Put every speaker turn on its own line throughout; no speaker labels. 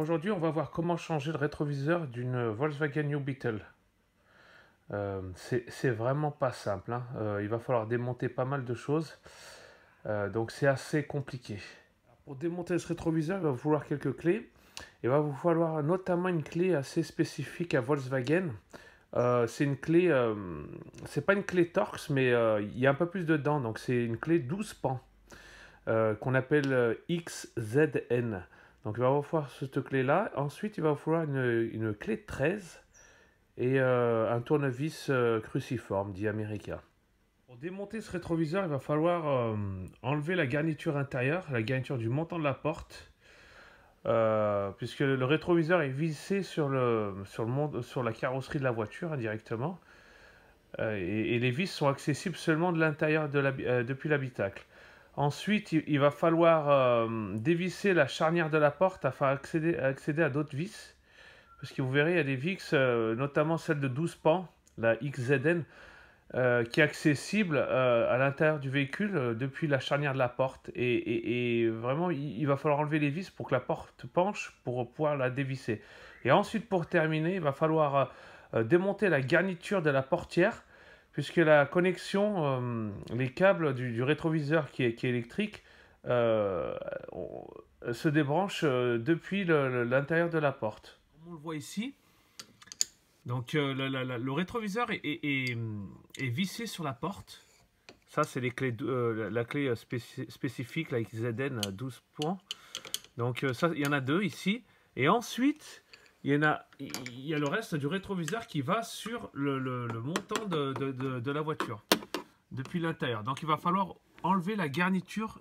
Aujourd'hui, on va voir comment changer le rétroviseur d'une Volkswagen New Beetle. C'est vraiment pas simple, hein. Il va falloir démonter pas mal de choses, donc c'est assez compliqué. Pour démonter ce rétroviseur, il va vous falloir quelques clés. Il va vous falloir notamment une clé assez spécifique à Volkswagen. C'est une clé, c'est pas une clé Torx, mais il y a un peu plus dedans, donc c'est une clé 12 pans qu'on appelle XZN. Donc il va vous falloir cette clé-là. Ensuite, il va vous falloir une clé 13 et un tournevis cruciforme dit America. Pour démonter ce rétroviseur, il va falloir enlever la garniture intérieure, la garniture du montant de la porte, puisque le rétroviseur est vissé sur la carrosserie de la voiture indirectement, et les vis sont accessibles seulement de l'intérieur depuis l'habitacle. Ensuite, il va falloir dévisser la charnière de la porte afin d'accéder à d'autres vis. Parce que vous verrez, il y a des vis, notamment celle de 12 pans, la XZN, qui est accessible à l'intérieur du véhicule depuis la charnière de la porte. Et vraiment, il va falloir enlever les vis pour que la porte penche pour pouvoir la dévisser. Et ensuite, pour terminer, il va falloir démonter la garniture de la portière, puisque la connexion, les câbles du rétroviseur qui est électrique se débranchent depuis l'intérieur de la porte. Comme on le voit ici, donc le rétroviseur est vissé sur la porte. Ça, c'est les clés, la clé spécifique, la XZN 12 points. Donc ça, il y en a deux ici. Et ensuite, il y a le reste du rétroviseur qui va sur le montant de la voiture, depuis l'intérieur. Donc il va falloir enlever la garniture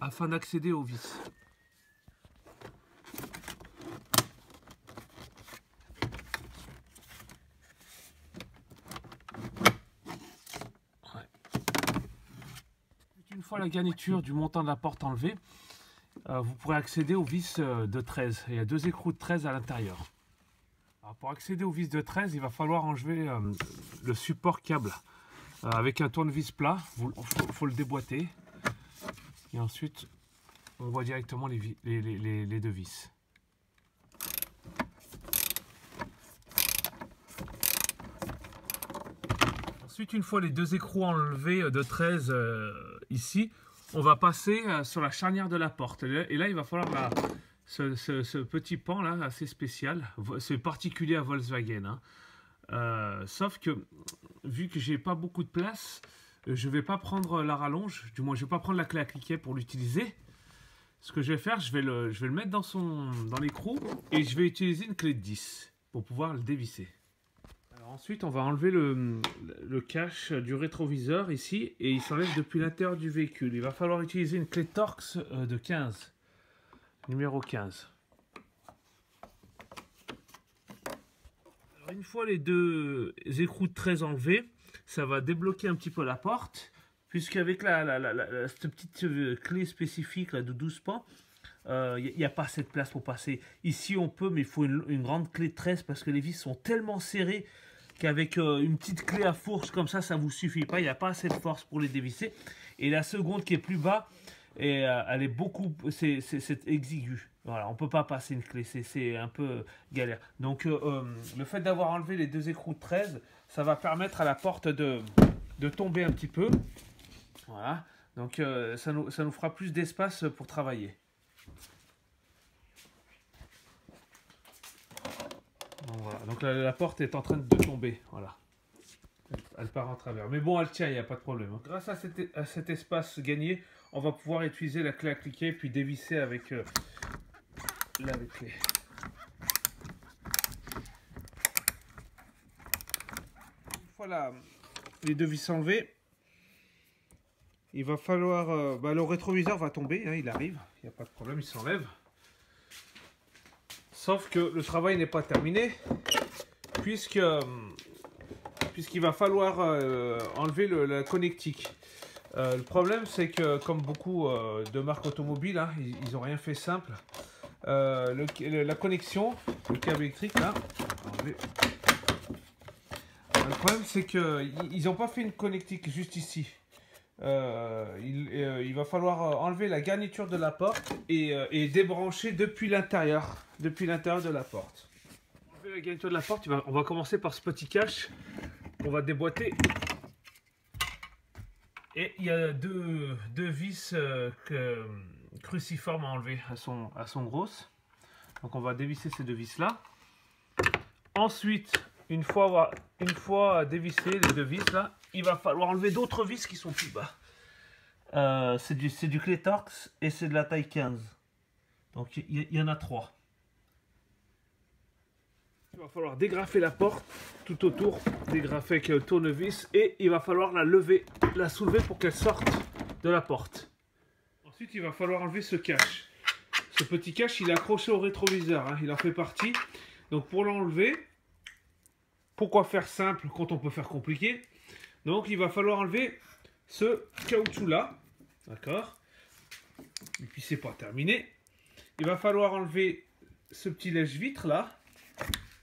afin d'accéder aux vis. Ouais. Une fois la garniture du montant de la porte enlevée, vous pourrez accéder aux vis de 13. Il y a deux écrous de 13 à l'intérieur. Pour accéder aux vis de 13, il va falloir enlever le support câble avec un tournevis plat. Il faut le déboîter. Et ensuite, on voit directement les deux vis. Ensuite, une fois les deux écrous enlevés de 13 ici, on va passer sur la charnière de la porte. Et là, il va falloir ce petit pan là, assez spécial. C'est particulier à Volkswagen, hein. Sauf que, vu que j'ai pas beaucoup de place, je vais pas prendre la rallonge. Du moins, je vais pas prendre la clé à cliquet pour l'utiliser. Ce que je vais faire, je vais le mettre dans l'écrou et je vais utiliser une clé de 10 pour pouvoir le dévisser. Ensuite, on va enlever le cache du rétroviseur ici et il s'enlève depuis l'intérieur du véhicule. Il va falloir utiliser une clé Torx de 15, numéro 15. Alors, une fois les deux écrous de 13 enlevés, ça va débloquer un petit peu la porte, puisqu'avec cette petite clé spécifique là, de 12 pans, il n'y a pas assez de place pour passer. Ici, on peut, mais il faut une grande clé 13 parce que les vis sont tellement serrées qu'avec une petite clé à fourche comme ça ne vous suffit pas. Il n'y a pas assez de force pour les dévisser. Et la seconde qui est plus bas, elle est beaucoup, c'est exigu. Voilà, on ne peut pas passer une clé, c'est un peu galère. Donc le fait d'avoir enlevé les deux écrous de 13, ça va permettre à la porte de tomber un petit peu. Voilà, donc ça nous fera plus d'espace pour travailler. Voilà. Donc la porte est en train de tomber, voilà. Elle part en travers. Mais bon, elle tient, il n'y a pas de problème. Grâce à cet espace gagné, on va pouvoir utiliser la clé à cliquer puis dévisser avec la clé. Une fois les deux vis enlevées, il va falloir... le rétroviseur va tomber, hein, il arrive, il n'y a pas de problème, il s'enlève. Sauf que le travail n'est pas terminé, puisqu'il va falloir enlever la connectique. Le problème, c'est que comme beaucoup de marques automobiles, hein, ils n'ont rien fait simple. La connexion, le câble électrique, là, le problème, c'est qu'ils n'ont pas fait une connectique juste ici. il va falloir enlever la garniture de la porte et débrancher depuis l'intérieur de la porte. Enlever la garniture de la porte, on va commencer par ce petit cache qu'on va déboîter. Et il y a deux vis cruciformes à enlever, elles sont grosses. Donc on va dévisser ces deux vis là. Ensuite, une fois dévissé les deux vis là, il va falloir enlever d'autres vis qui sont plus bas. C'est du Claytorx et c'est de la taille 15. Donc il y en a 3. Il va falloir dégrafer la porte tout autour, dégrafer avec le tournevis, et il va falloir la lever, la soulever pour qu'elle sorte de la porte. Ensuite, il va falloir enlever ce cache. Ce petit cache, il est accroché au rétroviseur, hein, il en fait partie. Donc pour l'enlever, pourquoi faire simple quand on peut faire compliqué? Donc il va falloir enlever ce caoutchouc là, d'accord? Et puis c'est pas terminé. Il va falloir enlever ce petit lèche-vitre là.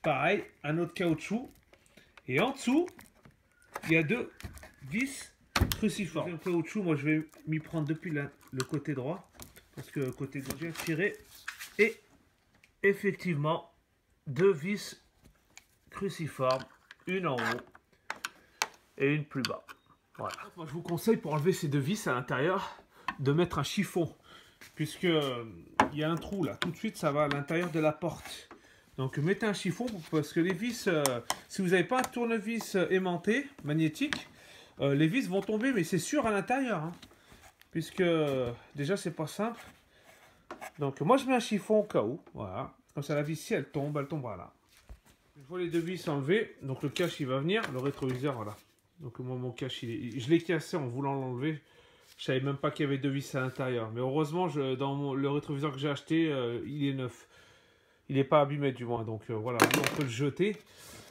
Pareil, un autre caoutchouc. Et en dessous, il y a deux vis cruciformes. Le caoutchouc, moi je vais m'y prendre depuis le côté droit. Parce que côté gauche, j'ai tiré. Et effectivement, deux vis cruciformes. Une en haut et une plus bas. Voilà. Moi je vous conseille pour enlever ces deux vis à l'intérieur de mettre un chiffon. Puisque il y a un trou là. Tout de suite, ça va à l'intérieur de la porte. Donc mettez un chiffon parce que les vis, si vous n'avez pas un tournevis aimanté, magnétique, les vis vont tomber, mais c'est sûr à l'intérieur. Hein, puisque déjà c'est pas simple. Donc moi je mets un chiffon au cas où. Voilà. Comme ça la vis, si elle tombera là. Une fois les deux vis enlevées, donc le cache il va venir, le rétroviseur voilà. Donc moi mon cache, je l'ai cassé en voulant l'enlever. Je savais même pas qu'il y avait deux vis à l'intérieur. Mais heureusement, dans le rétroviseur que j'ai acheté, il est neuf. Il n'est pas abîmé du moins, donc voilà, on peut le jeter.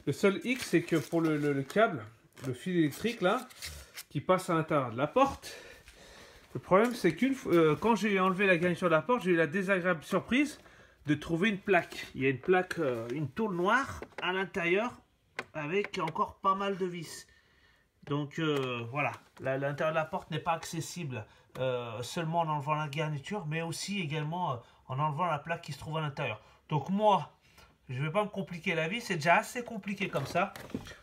Le seul hic, c'est que pour le câble, le fil électrique là, qui passe à l'intérieur de la porte, le problème c'est quand j'ai enlevé la garniture de la porte, j'ai eu la désagréable surprise de trouver une plaque. Il y a une plaque, une tôle noire à l'intérieur, avec encore pas mal de vis. Donc voilà, l'intérieur de la porte n'est pas accessible seulement en enlevant la garniture, mais aussi également en enlevant la plaque qui se trouve à l'intérieur. Donc moi, je ne vais pas me compliquer la vie, c'est déjà assez compliqué comme ça.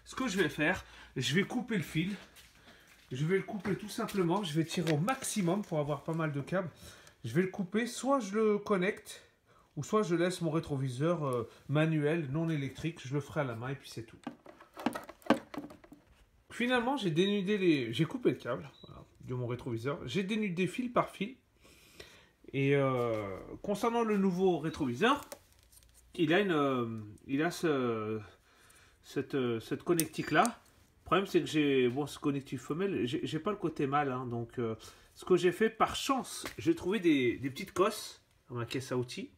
Ce que je vais faire, je vais couper le fil. Je vais le couper tout simplement, je vais tirer au maximum pour avoir pas mal de câbles. Je vais le couper, soit je le connecte, ou soit je laisse mon rétroviseur manuel, non électrique. Je le ferai à la main et puis c'est tout. Finalement, j'ai coupé le câble voilà, de mon rétroviseur. J'ai dénudé fil par fil. Et concernant le nouveau rétroviseur, il a cette connectique là. Le problème c'est que j'ai ce connectif femelle, j'ai pas le côté mâle, hein, donc ce que j'ai fait par chance, j'ai trouvé des petites cosses dans ma caisse à outils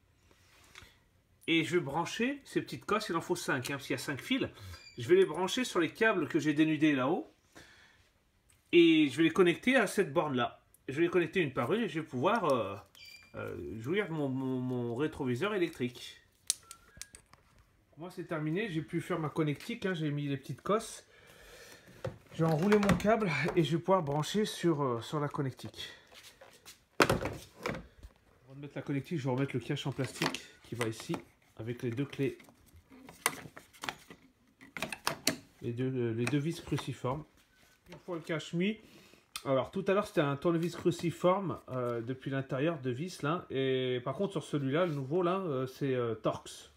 et je vais brancher ces petites cosses. Il en faut 5 hein, parce qu'il y a 5 fils. Je vais les brancher sur les câbles que j'ai dénudés là-haut et je vais les connecter à cette borne là. Je vais les connecter une par une et je vais pouvoir jouir de mon rétroviseur électrique. Moi c'est terminé, j'ai pu faire ma connectique, hein, j'ai mis les petites cosses. Je vais enrouler mon câble et je vais pouvoir brancher sur la connectique. Avant de mettre la connectique, je vais remettre le cache en plastique qui va ici avec les deux clés. Les deux vis cruciformes. Une fois le cache mis, alors tout à l'heure c'était un tournevis cruciforme depuis l'intérieur de vis là, et par contre sur celui-là, le nouveau là, c'est Torx.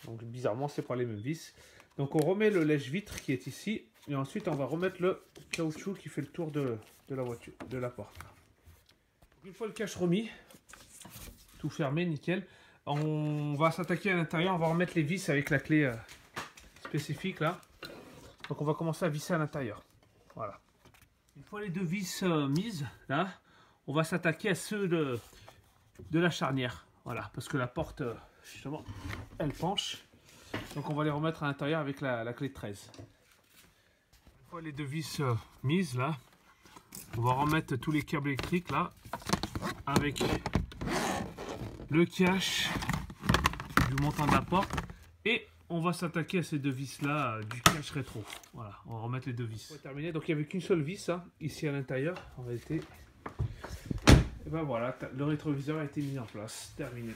Donc bizarrement c'est pas les mêmes vis. Donc on remet le lèche-vitre qui est ici, et ensuite on va remettre le caoutchouc qui fait le tour de la voiture, de la porte. Une fois le cache remis, tout fermé, nickel, on va s'attaquer à l'intérieur, on va remettre les vis avec la clé spécifique là. Donc on va commencer à visser à l'intérieur. Voilà. Une fois les deux vis mises là, on va s'attaquer à ceux de la charnière. Voilà, parce que la porte justement elle penche. Donc on va les remettre à l'intérieur avec la clé de 13. Une fois les deux vis mises là, on va remettre tous les câbles électriques là avec le cache du montant de la porte et on va s'attaquer à ces deux vis-là du cache rétro. Voilà, on va remettre les deux vis. Pour terminer, donc il n'y avait qu'une seule vis, hein, ici à l'intérieur, en réalité. Et ben voilà, le rétroviseur a été mis en place. Terminé.